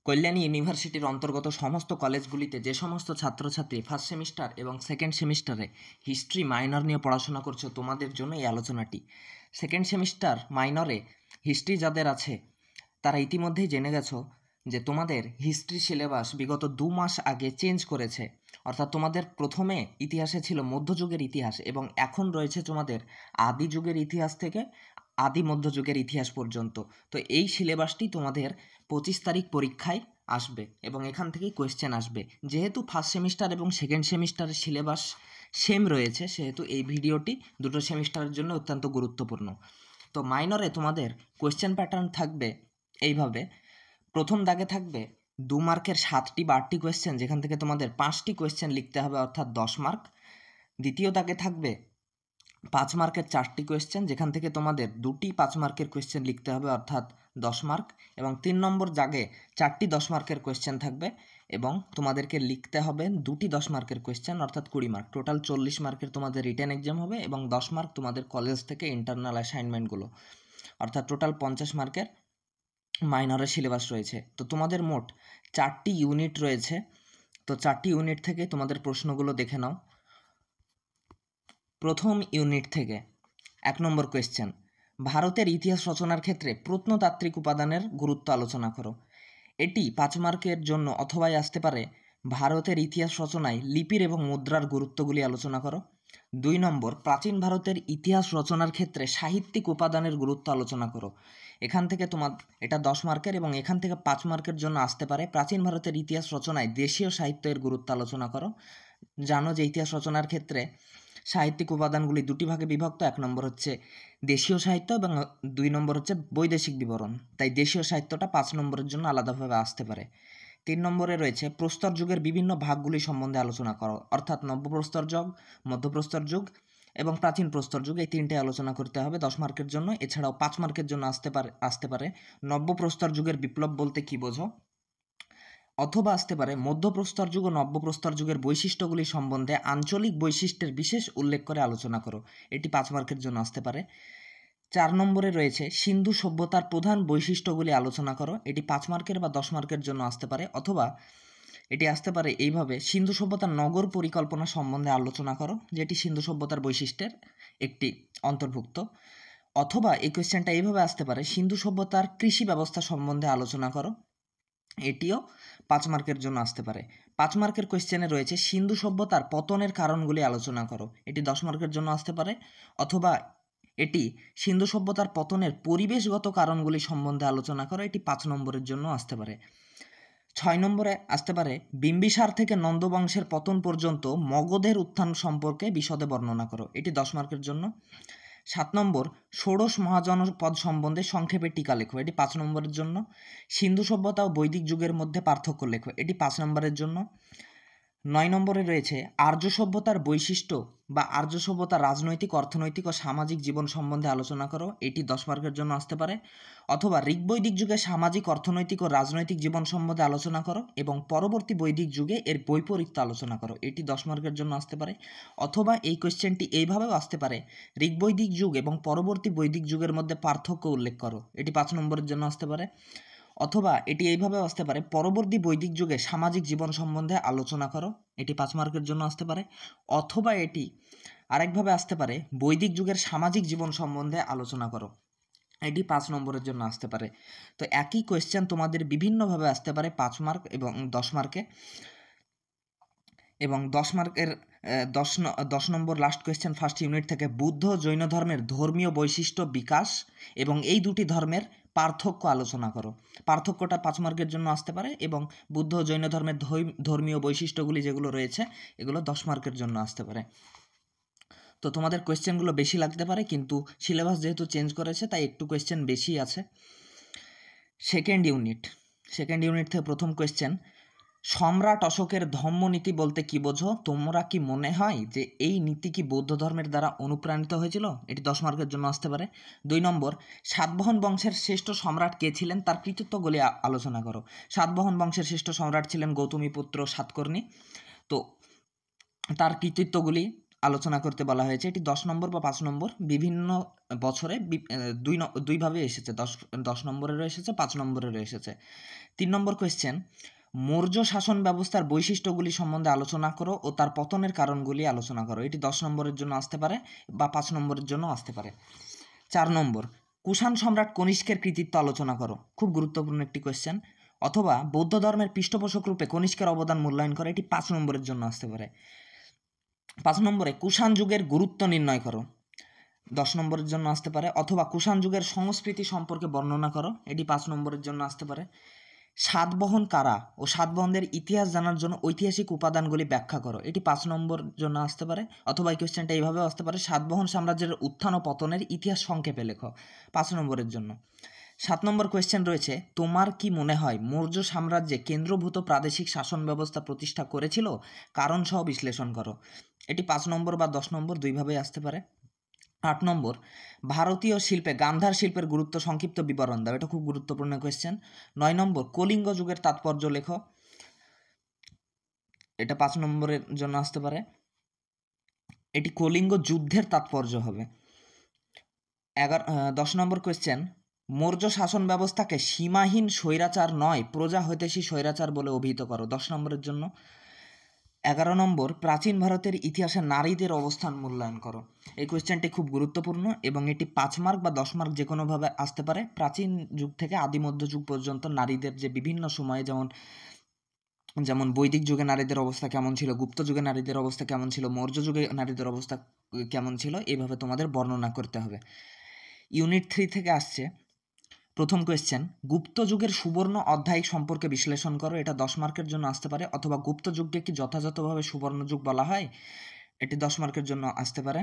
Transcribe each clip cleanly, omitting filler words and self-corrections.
কল্যাণী ইউনিভার্সিটির অন্তর্গত সমস্ত কলেজগুলিতে যে সমস্ত ছাত্রছাত্রী ফার্স্ট সেমিস্টার এবং সেকেন্ড সেমিস্টারে হিস্ট্রি মাইনর নিয়ে পড়াশোনা করছো, তোমাদের জন্য এই আলোচনাটি। সেকেন্ড সেমিস্টার মাইনরে হিস্ট্রি যাদের আছে তারা ইতিমধ্যেই জেনে গেছো যে তোমাদের হিস্ট্রি সিলেবাস বিগত 2 মাস আগে চেঞ্জ করেছে। অর্থাৎ তোমাদের প্রথমে ইতিহাসে ছিল মধ্যযুগের ইতিহাস এবং এখন রয়েছে তোমাদের আদি যুগের ইতিহাস থেকে আদি মধ্যযুগের ইতিহাস পর্যন্ত। তো এই সিলেবাসটি তোমাদের 25 তারিখ পরীক্ষায় আসবে এবং এখান থেকেই কোয়েশ্চেন আসবে। যেহেতু ফার্স্ট সেমিস্টার এবং সেকেন্ড সেমিস্টারের সিলেবাস সেম রয়েছে, সেহেতু এই ভিডিওটি দুটো সেমিস্টারের জন্য অত্যন্ত গুরুত্বপূর্ণ। তো মাইনরে তোমাদের কোয়েশ্চেন প্যাটার্ন থাকবে এইভাবে। প্রথম দাগে থাকবে 2 মার্কের 7টি বা 8টি কোয়েশ্চেন, যেখান থেকে তোমাদের 5টি কোয়েশ্চেন লিখতে হবে অর্থাৎ 10 মার্ক। দ্বিতীয় দাগে থাকবে 5 মার্কের 4টি কোয়েশ্চেন, যেখান থেকে তোমাদের 2টি 5 মার্কের কোয়েশ্চেন লিখতে হবে অর্থাৎ 10 মার্ক। এবং 3 নম্বর দাগে 4টি 10 মার্কের কোয়েশ্চেন থাকবে এবং তোমাদেরকে লিখতে হবে 2টি 10 মার্কের কোয়েশ্চেন অর্থাৎ 20 মার্ক। টোটাল 40 মার্কের তোমাদের রিটেন এক্সাম হবে এবং 10 মার্ক তোমাদের কলেজ থেকে ইন্টারনাল অ্যাসাইনমেন্টগুলো, অর্থাৎ টোটাল 50 মার্কের মাইনরের সিলেবাস রয়েছে। তো তোমাদের মোট 4টি ইউনিট রয়েছে। তো 4টি ইউনিট থেকে তোমাদের প্রশ্নগুলো দেখে নাও। প্রথম ইউনিট থেকে 1 নম্বর কোয়েশ্চেন, ভারতের ইতিহাস রচনার ক্ষেত্রে প্রত্নতাত্ত্বিক উপাদানের গুরুত্ব আলোচনা করো। এটি 5 মার্কের জন্য অথবাই আসতে পারে ভারতের ইতিহাস রচনায় লিপির এবং মুদ্রার গুরুত্বগুলি আলোচনা করো। 2 নম্বর, প্রাচীন ভারতের ইতিহাস রচনার ক্ষেত্রে সাহিত্যিক উপাদানের গুরুত্ব আলোচনা করো। এখান থেকে তোমার এটা 10 মার্কের এবং এখান থেকে 5 মার্কের জন্য আসতে পারে প্রাচীন ভারতের ইতিহাস রচনায় দেশীয় সাহিত্যের গুরুত্ব আলোচনা করো। জানো যে ইতিহাস রচনার ক্ষেত্রে সাহিত্যিক উপাদানগুলি 2টি ভাগে বিভক্ত। 1 নম্বর হচ্ছে দেশীয় সাহিত্য এবং 2 নম্বর হচ্ছে বৈদেশিক বিবরণ। তাই দেশীয় সাহিত্যটা 5 নম্বরের জন্য আলাদাভাবে আসতে পারে। 3 নম্বরে রয়েছে প্রস্তর যুগের বিভিন্ন ভাগগুলি সম্বন্ধে আলোচনা করো, অর্থাৎ নব্যপ্রস্তর যুগ, মধ্যপ্রস্তর যুগ এবং প্রাচীন প্রস্তর যুগ, এই 3টে আলোচনা করতে হবে 10 মার্কের জন্য। এছাড়াও 5 মার্কের জন্য আসতে পারে নব্যপ্রস্তর যুগের বিপ্লব বলতে কী বোঝো, অথবা আসতে পারে মধ্যপ্রস্তর যুগ ও নব্যপ্রস্তর যুগের বৈশিষ্ট্যগুলি সম্বন্ধে আঞ্চলিক বৈশিষ্ট্যের বিশেষ উল্লেখ করে আলোচনা করো। এটি 5 মার্কের জন্য আসতে পারে। 4 নম্বরে রয়েছে সিন্ধু সভ্যতার প্রধান বৈশিষ্ট্যগুলি আলোচনা করো। এটি 5 মার্কের বা 10 মার্কের জন্য আসতে পারে। অথবা এটি আসতে পারে এইভাবে, সিন্ধু সভ্যতার নগর পরিকল্পনা সম্বন্ধে আলোচনা করো, যেটি সিন্ধু সভ্যতার বৈশিষ্ট্যের একটি অন্তর্ভুক্ত। অথবা এই কোয়েশ্চেনটা এইভাবে আসতে পারে, সিন্ধু সভ্যতার কৃষি ব্যবস্থা সম্বন্ধে আলোচনা করো। এটিও 5 মার্কের জন্য আসতে পারে। 5 মার্কের কোয়েশ্চেনে রয়েছে সিন্ধু সভ্যতার পতনের কারণগুলি আলোচনা করো। এটি 10 মার্কের জন্য আসতে পারে। অথবা এটি সিন্ধু সভ্যতার পতনের পরিবেশগত কারণগুলি সম্বন্ধে আলোচনা করো। এটি 5 নম্বরের জন্য আসতে পারে। 6 নম্বরে আসতে পারে বিম্বিসার থেকে নন্দ বংশের পতন পর্যন্ত মগধের উত্থান সম্পর্কে বিশদে বর্ণনা করো। এটি 10 মার্কের জন্য। 7 নম্বর, ষোড়শ মহাজনপদ সম্বন্ধে সংক্ষেপে টিকা লেখো। এটি 5 নম্বরের জন্য। সিন্ধু সভ্যতা ও বৈদিক যুগের মধ্যে পার্থক্য লেখো। এটি 5 নম্বরের জন্য। 9 নম্বরে রয়েছে আর্য সভ্যতার বৈশিষ্ট্য বা আর্য সভ্যতার রাজনৈতিক, অর্থনৈতিক ও সামাজিক জীবন সম্বন্ধে আলোচনা করো। এটি 10 মার্কের জন্য আসতে পারে। অথবা ঋগ বৈদিক যুগে সামাজিক, অর্থনৈতিক ও রাজনৈতিক জীবন সম্বন্ধে আলোচনা করো এবং পরবর্তী বৈদিক যুগে এর বৈপরীত্য আলোচনা করো। এটি 10 মার্কের জন্য আসতে পারে। অথবা এই কোয়েশ্চেনটি এইভাবেও আসতে পারে, ঋগ বৈদিক যুগ এবং পরবর্তী বৈদিক যুগের মধ্যে পার্থক্য উল্লেখ করো। এটি 5 নম্বরের জন্য আসতে পারে। অথবা এটি এইভাবেও আসতে পারে, পরবর্তী বৈদিক যুগে সামাজিক জীবন সম্বন্ধে আলোচনা করো। এটি 5 মার্কের জন্য আসতে পারে। অথবা এটি আরেকভাবে আসতে পারে, বৈদিক যুগের সামাজিক জীবন সম্বন্ধে আলোচনা করো। এটি 5 নম্বরের জন্য আসতে পারে। তো একই কোয়েশ্চেন তোমাদের বিভিন্নভাবে আসতে পারে 5 মার্ক এবং 10 মার্কে। এবং 10 মার্কের 10 নম্বর লাস্ট কোয়েশ্চেন ফার্স্ট ইউনিট থেকে, বুদ্ধ ও জৈন ধর্মের ধর্মীয় বৈশিষ্ট্য বিকাশ এবং এই দুটি ধর্মের পার্থক্য আলোচনা করো। পার্থক্যটা 5 মার্কের জন্য আসতে পারে এবং বুদ্ধ ও জৈন ধর্মের ধর্মীয় বৈশিষ্ট্যগুলি যেগুলো রয়েছে এগুলো 10 মার্কের জন্য আসতে পারে। তো তোমাদের কোয়েশ্চেনগুলো বেশি লাগতে পারে, কিন্তু সিলেবাস যেহেতু চেঞ্জ করেছে তাই একটু কোয়েশ্চেন বেশি আছে। সেকেন্ড ইউনিট থেকে প্রথম কোয়েশ্চেন, সম্রাট অশোকের ধম্মনীতি বলতে কি বোঝো? তোমরা কি মনে হয় যে এই নীতি কি বৌদ্ধ ধর্মের দ্বারা অনুপ্রাণিত হয়েছিল? এটি 10 মার্কের জন্য আসতে পারে। 2 নম্বর, সাতবাহন বংশের শ্রেষ্ঠ সম্রাট কে ছিলেন? তার কৃতিত্বগুলি আলোচনা করো। সাতবাহন বংশের শ্রেষ্ঠ সম্রাট ছিলেন গৌতমীপুত্র সাতকর্ণী। তো তার কৃতিত্বগুলি আলোচনা করতে বলা হয়েছে। এটি 10 নম্বর বা 5 নম্বর বিভিন্ন বছরে দুইভাবে এসেছে। 10 নম্বরেরও এসেছে, 5 নম্বরেরও এসেছে। 3 নম্বর কোয়েশ্চেন, মৌর্য শাসন ব্যবস্থার বৈশিষ্ট্যগুলি সম্বন্ধে আলোচনা করো ও তার পতনের কারণগুলি আলোচনা করো। এটি 10 নম্বরের জন্য আসতে পারে বা 5 নম্বরের জন্য আসতে পারে। 4 নম্বর, কুষাণ সম্রাট কনিষ্কের কৃতিত্ব আলোচনা করো। খুব গুরুত্বপূর্ণ একটি কোয়েশ্চেন। অথবা বৌদ্ধ ধর্মের পৃষ্ঠপোষক রূপে কনিষ্কের অবদান মূল্যায়ন করো। এটি 5 নম্বরের জন্য আসতে পারে। 5 নম্বরে, কুষাণ যুগের গুরুত্ব নির্ণয় করো। 10 নম্বরের জন্য আসতে পারে। অথবা কুষাণ যুগের সংস্কৃতি সম্পর্কে বর্ণনা করো। এটি 5 নম্বরের জন্য আসতে পারে। সাতবাহন কারা ও সাতবাহনদের ইতিহাস জানার জন্য ঐতিহাসিক উপাদানগুলি ব্যাখ্যা করো। এটি 5 নম্বর জন্য আসতে পারে। অথবা এই কোয়েশ্চেনটা এইভাবেও আসতে পারে, সাতবাহন সাম্রাজ্যের উত্থান ও পতনের ইতিহাস সংক্ষেপে লেখো। 5 নম্বরের জন্য। 7 নম্বর কোয়েশ্চেন রয়েছে, তোমার কি মনে হয় মৌর্য সাম্রাজ্যে কেন্দ্রভূত প্রাদেশিক শাসন ব্যবস্থা প্রতিষ্ঠা করেছিল? কারণ সহ বিশ্লেষণ করো। এটি 5 নম্বর বা 10 নম্বর দুইভাবেই আসতে পারে। 8 নম্বর, ভারতীয় শিল্পে গান্ধার শিল্পের গুরুত্ব সংক্ষিপ্ত বিবরণ দাও। এটা খুব গুরুত্বপূর্ণ কোয়েশ্চেন। 9 নম্বর, কলিঙ্গ যুগের তাৎপর্য লেখো। এটা 5 নম্বরের জন্য আসতে পারে। এটি কলিঙ্গ যুদ্ধের তাৎপর্য হবে। 10 নম্বর কোয়েশ্চেন, মৌর্য শাসন ব্যবস্থাকে সীমাহীন স্বৈরাচার নয় প্রজা হৈতেশী স্বৈরাচার বলে অভিহিত করো। 10 নম্বরের জন্য। 11 নম্বর, প্রাচীন ভারতের ইতিহাসে নারীদের অবস্থান মূল্যায়ন করো। এই কোয়েশ্চেনটি খুব গুরুত্বপূর্ণ এবং এটি 5 মার্ক বা 10 মার্ক যে কোনোভাবে আসতে পারে। প্রাচীন যুগ থেকে আদি মধ্যযুগ পর্যন্ত নারীদের যে বিভিন্ন সময়ে যেমন বৈদিক যুগে নারীদের অবস্থা কেমন ছিল, গুপ্ত যুগে নারীদের অবস্থা কেমন ছিল, মৌর্য যুগে নারীদের অবস্থা কেমন ছিল, এইভাবে তোমাদের বর্ণনা করতে হবে। ইউনিট 3 থেকে আসছে প্রথম কোয়েশ্চেন, গুপ্ত যুগের সুবর্ণ অধ্যায় সম্পর্কে বিশ্লেষণ করো। এটা 10 মার্কের জন্য আসতে পারে। অথবা গুপ্ত যুগকে কি যথাযথভাবে সুবর্ণ যুগ বলা হয়? এটি 10 মার্কের জন্য আসতে পারে।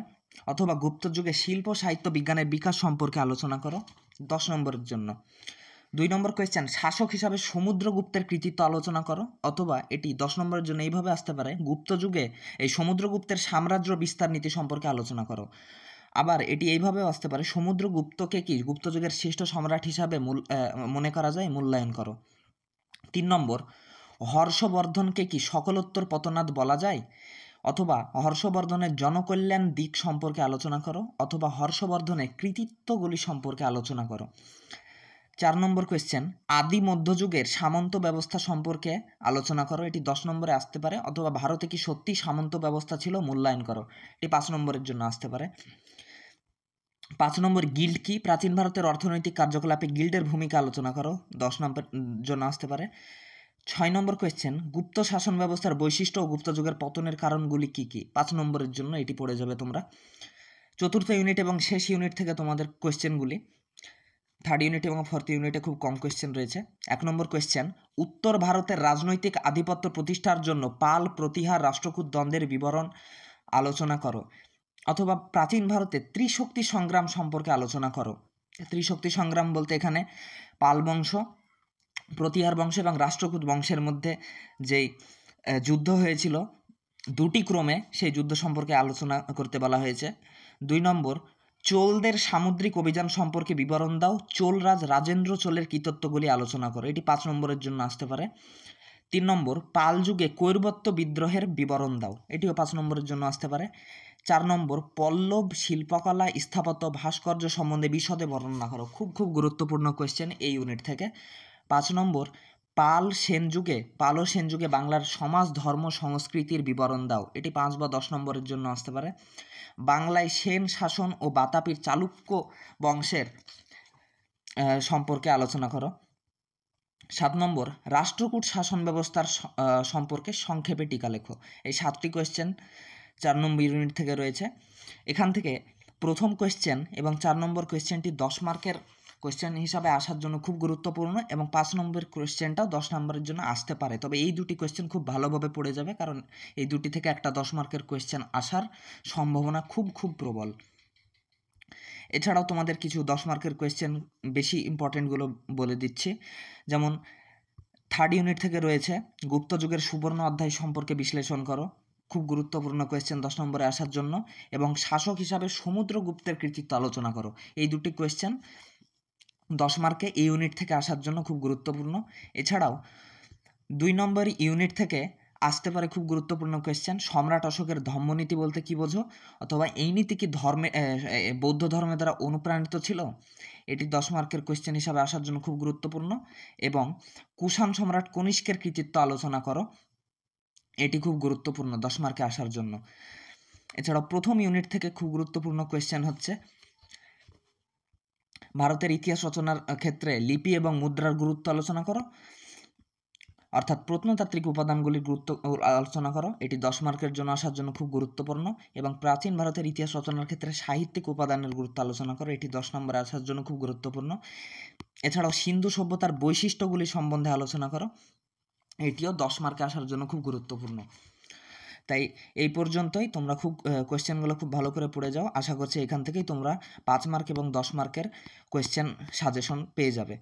অথবা গুপ্ত যুগে শিল্প সাহিত্য বিজ্ঞানের বিকাশ সম্পর্কে আলোচনা করো। 10 নম্বরের জন্য। 2 নম্বর কোয়েশ্চেন, শাসক হিসাবে সমুদ্রগুপ্তের কৃতিত্ব আলোচনা করো। অথবা এটি 10 নম্বরের জন্য এইভাবে আসতে পারে, গুপ্ত যুগে এই সমুদ্রগুপ্তের সাম্রাজ্য বিস্তার নীতি সম্পর্কে আলোচনা করো। আবার এটি এইভাবেও আসতে পারে, সমুদ্রগুপ্তকে কি গুপ্ত যুগের শ্রেষ্ঠ সম্রাট হিসাবে মনে করা যায়, মূল্যায়ন করো। 3 নম্বর, হর্ষবর্ধনকে কি সকলোত্তর পতনাদ বলা যায়? অথবা হর্ষবর্ধনের জনকল্যাণ দিক সম্পর্কে আলোচনা করো। অথবা হর্ষবর্ধনের কৃতিত্বগুলি সম্পর্কে আলোচনা করো। 4 নম্বর কোয়েশ্চেন, আদি মধ্যযুগের সামন্ত ব্যবস্থা সম্পর্কে আলোচনা করো। এটি 10 নম্বরে আসতে পারে। অথবা ভারতে কি সত্যি সামন্ত ব্যবস্থা ছিল, মূল্যায়ন করো। এটি 5 নম্বরের জন্য আসতে পারে। 5 নম্বর, গিল্ড কি? প্রাচীন ভারতের অর্থনৈতিক কার্যকলাপে গিল্ডের ভূমিকা আলোচনা করো। 10 নম্বর জন্য আসতে পারে। 6 নম্বর কোয়েশ্চেন, গুপ্ত শাসন ব্যবস্থার বৈশিষ্ট্য ও গুপ্ত যুগের পতনের কারণগুলি কি কি? 5 নম্বরের জন্য এটি পড়ে যাবে তোমরা। চতুর্থ ইউনিট এবং শেষ ইউনিট থেকে তোমাদের কোয়েশ্চেনগুলি, থার্ড ইউনিট এবং ফোর্থ ইউনিটে খুব কম কোয়েশ্চেন রয়েছে। 1 নম্বর কোয়েশ্চেন, উত্তর ভারতের রাজনৈতিক আধিপত্য প্রতিষ্ঠার জন্য পাল প্রতিহার রাষ্ট্রকূট দ্বন্দ্বের বিবরণ আলোচনা করো। অথবা প্রাচীন ভারতে ত্রিশক্তি সংগ্রাম সম্পর্কে আলোচনা করো। ত্রিশক্তি সংগ্রাম বলতে এখানে পাল বংশ, প্রতিহার বংশ এবং রাষ্ট্রকূট বংশের মধ্যে যেই যুদ্ধ হয়েছিল দুটি ক্রমে, সেই যুদ্ধ সম্পর্কে আলোচনা করতে বলা হয়েছে। 2 নম্বর, চোলদের সামুদ্রিক অভিযান সম্পর্কে বিবরণ দাও। চোলরাজ রাজেন্দ্র চোলের কৃতিত্বগুলি আলোচনা করো। এটি 5 নম্বরের জন্য আসতে পারে। 3 নম্বর, পাল যুগে কৈবর্ত বিদ্রোহের বিবরণ দাও। এটিও 5 নম্বরের জন্য আসতে পারে। 4 নম্বর, পল্লব শিল্পকলা স্থাপত্য ভাস্কর্য সম্বন্ধে বিশদে বর্ণনা করো। খুব খুব গুরুত্বপূর্ণ কোয়েশ্চেন এই ইউনিট থেকে। 5 নম্বর, পাল ও সেন যুগে বাংলার সমাজ ধর্ম সংস্কৃতির বিবরণ দাও। এটি 5 বা 10 নম্বরের জন্য আসতে পারে। বাংলায় সেন শাসন ও বাতাপির চালুক্য বংশের সম্পর্কে আলোচনা করো। 7 নম্বর, রাষ্ট্রকূট শাসন ব্যবস্থার সম্পর্কে সংক্ষেপে টিকা লেখো। এই 7টি কোয়েশ্চেন 4 নম্বর ইউনিট থেকে রয়েছে। এখান থেকে প্রথম কোয়েশ্চেন এবং 4 নম্বর কোয়েশ্চেনটি 10 মার্কের কোয়েশ্চেন হিসাবে আসার জন্য খুব গুরুত্বপূর্ণ এবং 5 নম্বর কোয়েশ্চেনটাও 10 নম্বরের জন্য আসতে পারে। তবে এই দুটি কোয়েশ্চেন খুব ভালোভাবে পড়ে যাবে, কারণ এই দুটি থেকে একটা 10 মার্কের কোয়েশ্চেন আসার সম্ভাবনা খুব খুব প্রবল। এছাড়াও তোমাদের কিছু 10 মার্কের কোয়েশ্চেন বেশি ইম্পর্টেন্টগুলো বলে দিচ্ছি। যেমন থার্ড ইউনিট থেকে রয়েছে, গুপ্ত যুগের সুবর্ণ অধ্যায় সম্পর্কে বিশ্লেষণ করো। খুব গুরুত্বপূর্ণ কোয়েশ্চেন 10 নম্বরে আসার জন্য। এবং শাসক হিসাবে সমুদ্রগুপ্তের কৃতিত্ব আলোচনা করো। এই দুটি কোয়েশ্চেন 10 মার্কে এই ইউনিট থেকে আসার জন্য খুব গুরুত্বপূর্ণ। এছাড়াও 2 নম্বর ইউনিট থেকে আসতে পারে খুব গুরুত্বপূর্ণ কোয়েশ্চেন, সম্রাট অশোকের ধম্মনীতি বলতে কি বোঝো, অথবা এই নীতি কি বৌদ্ধ ধর্মের দ্বারা অনুপ্রাণিত ছিল? এটি 10 মার্কের কোয়েশ্চেন হিসাবে আসার জন্য খুব গুরুত্বপূর্ণ। এবং কুষাণ সম্রাট কনিষ্কের কৃতিত্ব আলোচনা করো, এটি খুব গুরুত্বপূর্ণ 10 মার্কে আসার জন্য। এছাড়াও প্রথম ইউনিট থেকে খুব গুরুত্বপূর্ণ কোয়েশ্চেন হচ্ছে ভারতের ইতিহাস রচনার ক্ষেত্রে লিপি এবং মুদ্রার গুরুত্ব আলোচনা করো, অর্থাৎ প্রত্নতাত্ত্বিক উপাদানগুলির গুরুত্ব আলোচনা করো, এটি 10 মার্কের জন্য আসার জন্য খুব গুরুত্বপূর্ণ। এবং প্রাচীন ভারতের ইতিহাস রচনার ক্ষেত্রে সাহিত্যিক উপাদানের গুরুত্ব আলোচনা করো, এটি 10 নম্বরে আসার জন্য খুব গুরুত্বপূর্ণ। এছাড়াও সিন্ধু সভ্যতার বৈশিষ্ট্যগুলি সম্বন্ধে আলোচনা করো, এটিও 10 মার্কে আসার জন্য খুব গুরুত্বপূর্ণ। তাই এই পর্যন্তই, তোমরা খুব কোয়েশ্চেনগুলো খুব ভালো করে পড়ে যাও। আশা করছি এখান থেকেই তোমরা 5 মার্ক এবং 10 মার্কের কোয়েশ্চেন সাজেশন পেয়ে যাবে।